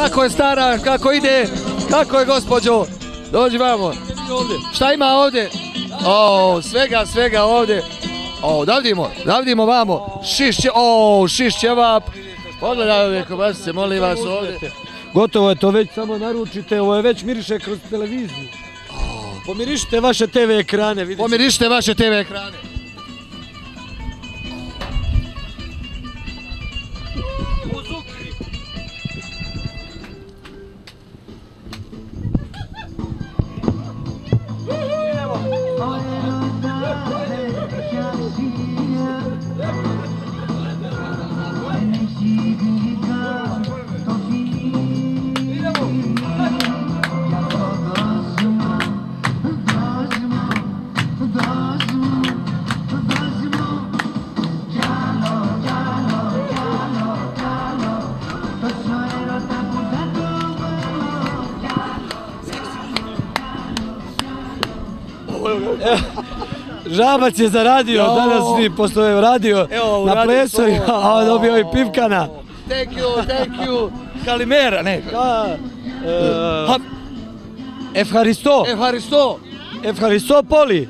Kako je stara, kako ide, kako je gospođo? Dođi vamo. Šta ima ovdje? O, svega ovdje. O, da vidimo vamo. Šiš ćevap. Pogledaj ove kobasice, molim vas ovdje. Gotovo je to, već samo naručite, ovo je već miriše kroz televiziju. Pomirišite vaše TV ekrane, vidite. Pomirišite vaše TV ekrane. Žabac je zaradio, danas mi postoje radio na plesovi, a dobio i pivkana. Thank you. Kalimera, ne. Evharisto. Evharisto. Evharisto Poli.